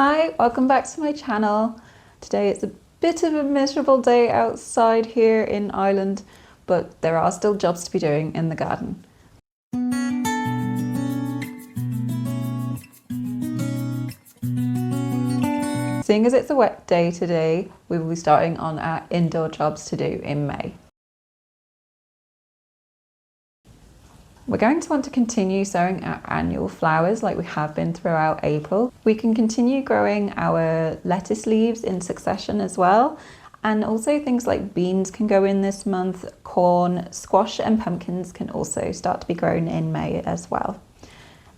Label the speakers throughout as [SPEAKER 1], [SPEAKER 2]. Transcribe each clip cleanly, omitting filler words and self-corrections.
[SPEAKER 1] Hi, welcome back to my channel. Today it's a bit of a miserable day outside here in Ireland, but there are still jobs to be doing in the garden. Seeing as it's a wet day today, we will be starting on our indoor jobs to do in May. We're going to want to continue sowing our annual flowers like we have been throughout April. We can continue growing our lettuce leaves in succession as well. And also things like beans can go in this month, corn, squash and pumpkins can also start to be grown in May as well.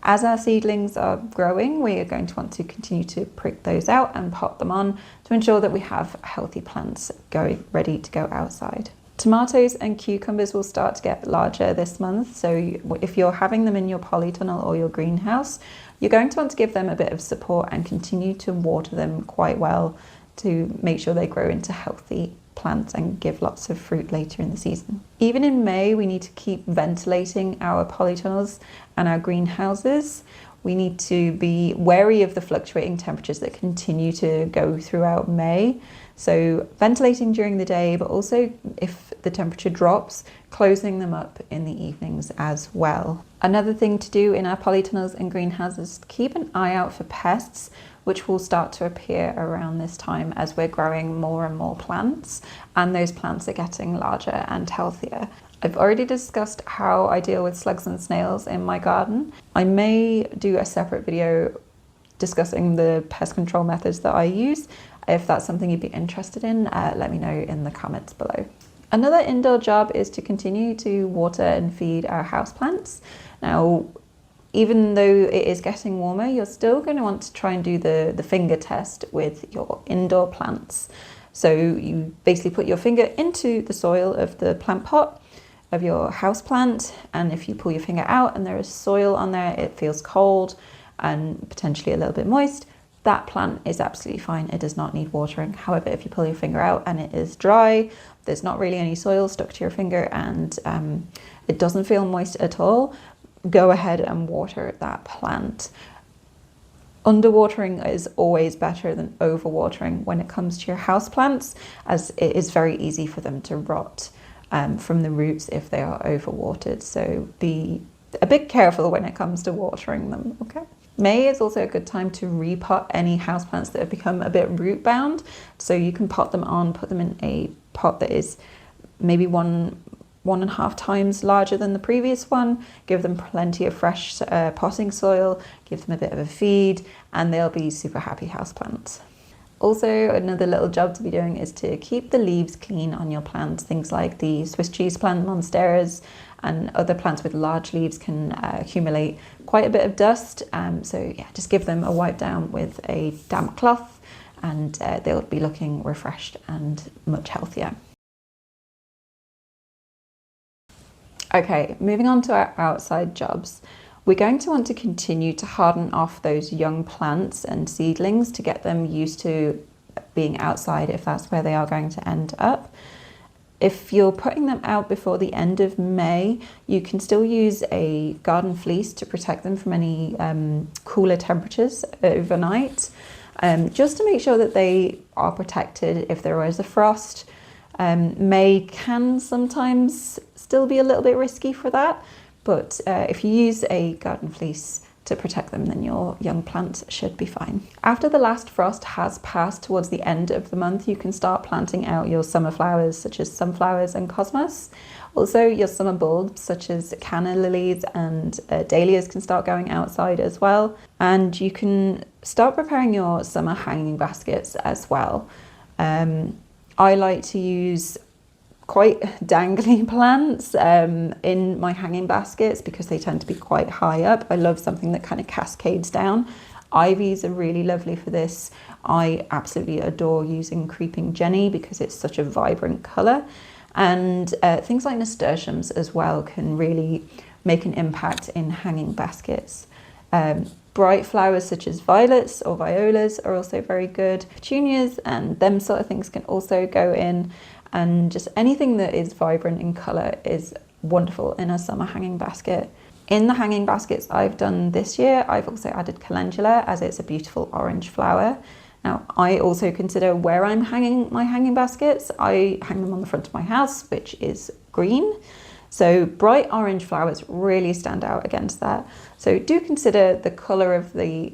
[SPEAKER 1] As our seedlings are growing, we are going to want to continue to prick those out and pot them on to ensure that we have healthy plants ready to go outside. Tomatoes and cucumbers will start to get larger this month, so if you're having them in your polytunnel or your greenhouse, you're going to want to give them a bit of support and continue to water them quite well to make sure they grow into healthy plants and give lots of fruit later in the season. Even in May, we need to keep ventilating our polytunnels and our greenhouses. We need to be wary of the fluctuating temperatures that continue to go throughout May. So ventilating during the day, but also if the temperature drops, closing them up in the evenings as well. Another thing to do in our polytunnels and greenhouses is to keep an eye out for pests, which will start to appear around this time as we're growing more and more plants, and those plants are getting larger and healthier. I've already discussed how I deal with slugs and snails in my garden. I may do a separate video discussing the pest control methods that I use. If that's something you'd be interested in, let me know in the comments below. Another indoor job is to continue to water and feed our houseplants. Now, even though it is getting warmer, you're still going to want to try and do the finger test with your indoor plants. So you basically put your finger into the soil of the plant pot of your houseplant, and if you pull your finger out and there is soil on there, it feels cold and potentially a little bit moist, that plant is absolutely fine. It does not need watering. However, if you pull your finger out and it is dry, there's not really any soil stuck to your finger, and it doesn't feel moist at all, go ahead and water that plant. Underwatering is always better than overwatering when it comes to your houseplants, as it is very easy for them to rot from the roots if they are overwatered. So be a bit careful when it comes to watering them, okay? May is also a good time to repot any houseplants that have become a bit root bound. So you can pot them on, put them in a pot that is maybe one and a half times larger than the previous one, give them plenty of fresh potting soil, give them a bit of a feed, and they'll be super happy houseplants. Also, another little job to be doing is to keep the leaves clean on your plants. Things like the Swiss cheese plant, monsteras, and other plants with large leaves can accumulate quite a bit of dust. So yeah, just give them a wipe down with a damp cloth, and they'll be looking refreshed and much healthier. Okay, moving on to our outside jobs. We're going to want to continue to harden off those young plants and seedlings to get them used to being outside if that's where they are going to end up. If you're putting them out before the end of May, you can still use a garden fleece to protect them from any cooler temperatures overnight, just to make sure that they are protected if there is a frost. May can sometimes still be a little bit risky for that, but if you use a garden fleece to protect them, then your young plants should be fine. After the last frost has passed towards the end of the month, you can start planting out your summer flowers such as sunflowers and cosmos. Also, your summer bulbs such as canna lilies and dahlias can start going outside as well. And you can start preparing your summer hanging baskets as well. I like to use quite dangly plants in my hanging baskets because they tend to be quite high up. I love something that kind of cascades down. Ivies are really lovely for this. I absolutely adore using creeping jenny because it's such a vibrant colour. And things like nasturtiums as well can really make an impact in hanging baskets. Bright flowers such as violets or violas are also very good. Petunias and them sort of things can also go in, and just anything that is vibrant in colour is wonderful in a summer hanging basket. In the hanging baskets I've done this year, I've also added calendula, as it's a beautiful orange flower. Now, I also consider where I'm hanging my hanging baskets. I hang them on the front of my house, which is green. So bright orange flowers really stand out against that. So do consider the colour of the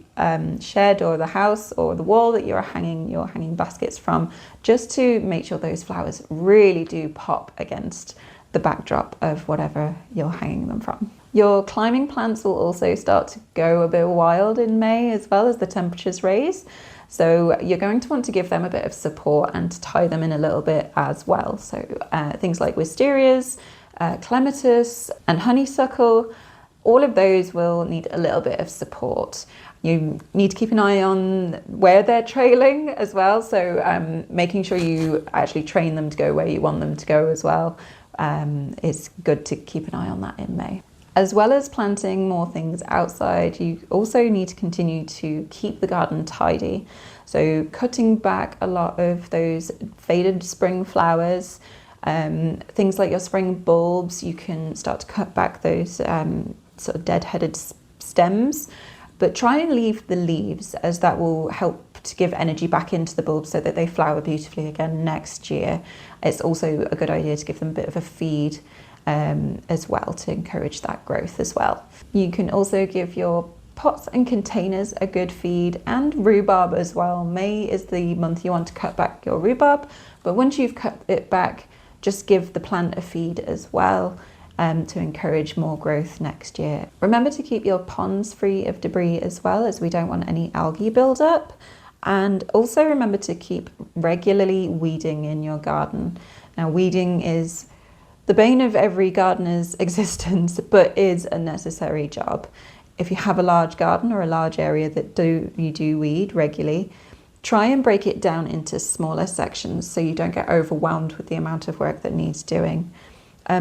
[SPEAKER 1] shed or the house or the wall that you're hanging your hanging baskets from, just to make sure those flowers really do pop against the backdrop of whatever you're hanging them from. Your climbing plants will also start to go a bit wild in May as well as the temperatures raise. So you're going to want to give them a bit of support and tie them in a little bit as well. So things like wisterias, clematis and honeysuckle, all of those will need a little bit of support. You need to keep an eye on where they're trailing as well. So making sure you actually train them to go where you want them to go as well. It's good to keep an eye on that in May. As well as planting more things outside, you also need to continue to keep the garden tidy. So cutting back a lot of those faded spring flowers, things like your spring bulbs, you can start to cut back those sort of dead-headed stems, but try and leave the leaves, as that will help to give energy back into the bulbs so that they flower beautifully again next year. It's also a good idea to give them a bit of a feed as well to encourage that growth as well. You can also give your pots and containers a good feed, and rhubarb as well. May is the month you want to cut back your rhubarb, but once you've cut it back, just give the plant a feed as well to encourage more growth next year. Remember to keep your ponds free of debris as well, as we don't want any algae buildup. And also remember to keep regularly weeding in your garden. Now, weeding is the bane of every gardener's existence, but is a necessary job. If you have a large garden or a large area that you do weed regularly, try and break it down into smaller sections so you don't get overwhelmed with the amount of work that needs doing.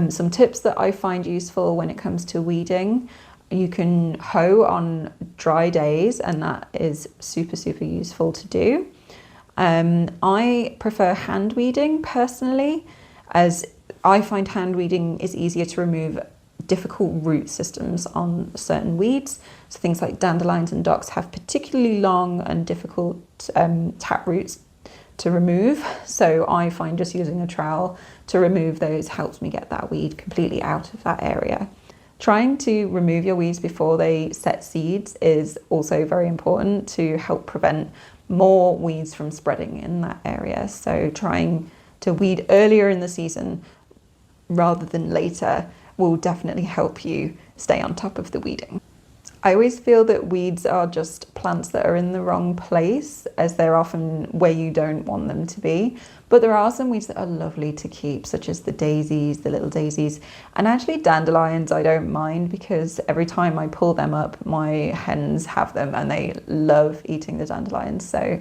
[SPEAKER 1] Some tips that I find useful when it comes to weeding: you can hoe on dry days, and that is super, super useful to do. I prefer hand weeding personally, as I find hand weeding is easier to remove difficult root systems on certain weeds. So things like dandelions and docks have particularly long and difficult tap roots to remove. So I find just using a trowel to remove those helps me get that weed completely out of that area. Trying to remove your weeds before they set seeds is also very important to help prevent more weeds from spreading in that area. So trying to weed earlier in the season rather than later will definitely help you stay on top of the weeding. I always feel that weeds are just plants that are in the wrong place, as they're often where you don't want them to be. But there are some weeds that are lovely to keep, such as the daisies, the little daisies, and actually dandelions I don't mind, because every time I pull them up, my hens have them and they love eating the dandelions. So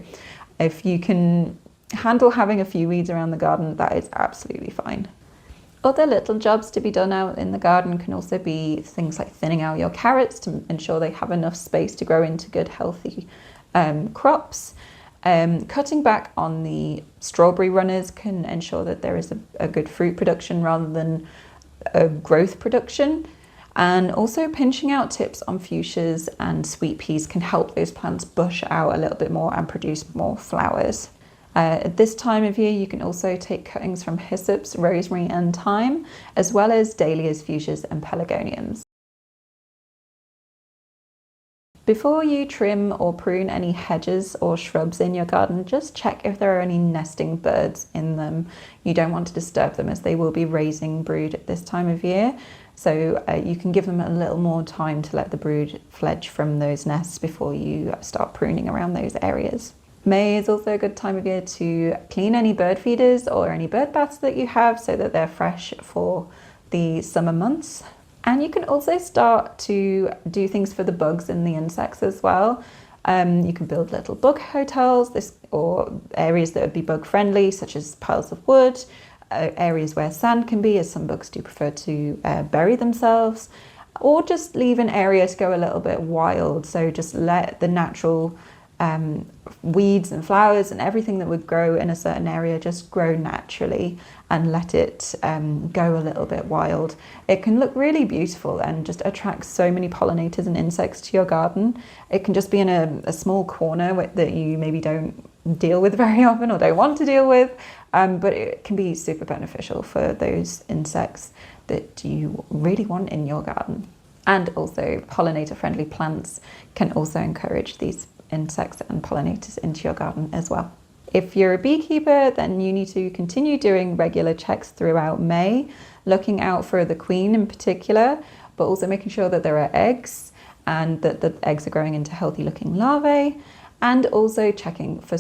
[SPEAKER 1] if you can handle having a few weeds around the garden, that is absolutely fine. Other little jobs to be done out in the garden can also be things like thinning out your carrots to ensure they have enough space to grow into good, healthy crops. Cutting back on the strawberry runners can ensure that there is a good fruit production rather than a growth production. And also pinching out tips on fuchsias and sweet peas can help those plants bush out a little bit more and produce more flowers. At this time of year, you can also take cuttings from hyssops, rosemary and thyme, as well as dahlias, fuchsias and pelargoniums. Before you trim or prune any hedges or shrubs in your garden, just check if there are any nesting birds in them. You don't want to disturb them, as they will be raising brood at this time of year. So you can give them a little more time to let the brood fledge from those nests before you start pruning around those areas. May is also a good time of year to clean any bird feeders or any bird baths that you have, so that they're fresh for the summer months. And you can also start to do things for the bugs and the insects as well. You can build little bug hotels or areas that would be bug friendly, such as piles of wood, areas where sand can be, as some bugs do prefer to bury themselves, or just leave an area to go a little bit wild. So just let the natural weeds and flowers and everything that would grow in a certain area just grow naturally and let it go a little bit wild. It can look really beautiful and just attract so many pollinators and insects to your garden. It can just be in a small corner that you maybe don't deal with very often or don't want to deal with, but it can be super beneficial for those insects that you really want in your garden. And also pollinator friendly plants can also encourage these insects and pollinators into your garden as well. If you're a beekeeper, then you need to continue doing regular checks throughout May, looking out for the queen in particular, but also making sure that there are eggs and that the eggs are growing into healthy looking larvae, and also checking for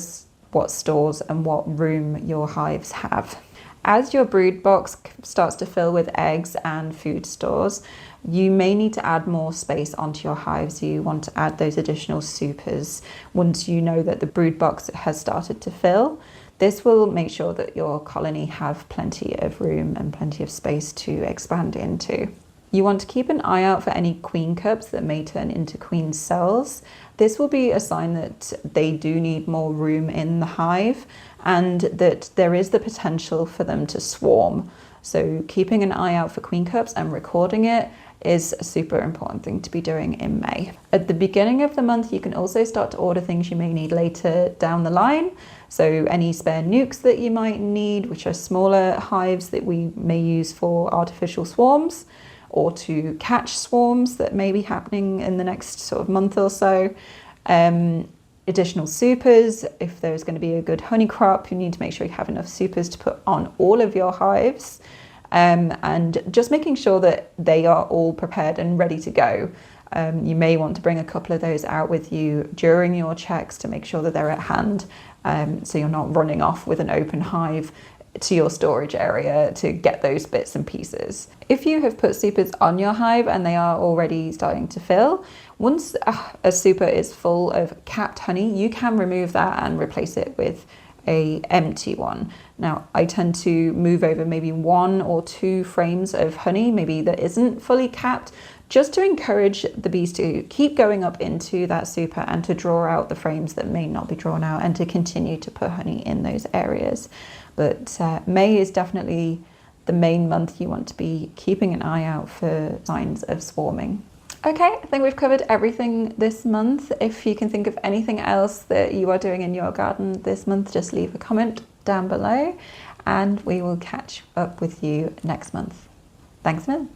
[SPEAKER 1] what stores and what room your hives have. As your brood box starts to fill with eggs and food stores, you may need to add more space onto your hives. You want to add those additional supers once you know that the brood box has started to fill. This will make sure that your colony have plenty of room and plenty of space to expand into. You want to keep an eye out for any queen cups that may turn into queen cells. This will be a sign that they do need more room in the hive and that there is the potential for them to swarm. So keeping an eye out for queen cups and recording it is a super important thing to be doing in May. At the beginning of the month, you can also start to order things you may need later down the line. So any spare nukes that you might need, which are smaller hives that we may use for artificial swarms or to catch swarms that may be happening in the next sort of month or so. Additional supers, if there's going to be a good honey crop, you need to make sure you have enough supers to put on all of your hives. And just making sure that they are all prepared and ready to go. You may want to bring a couple of those out with you during your checks to make sure that they're at hand, so you're not running off with an open hive to your storage area to get those bits and pieces. If you have put supers on your hive and they are already starting to fill, once a super is full of capped honey, you can remove that and replace it with a empty one. Now, I tend to move over maybe 1 or 2 frames of honey, maybe that isn't fully capped, just to encourage the bees to keep going up into that super and to draw out the frames that may not be drawn out and to continue to put honey in those areas. But May is definitely the main month you want to be keeping an eye out for signs of swarming. Okay, I think we've covered everything this month. If you can think of anything else that you are doing in your garden this month, just leave a comment down below and we will catch up with you next month. Thanks, Min.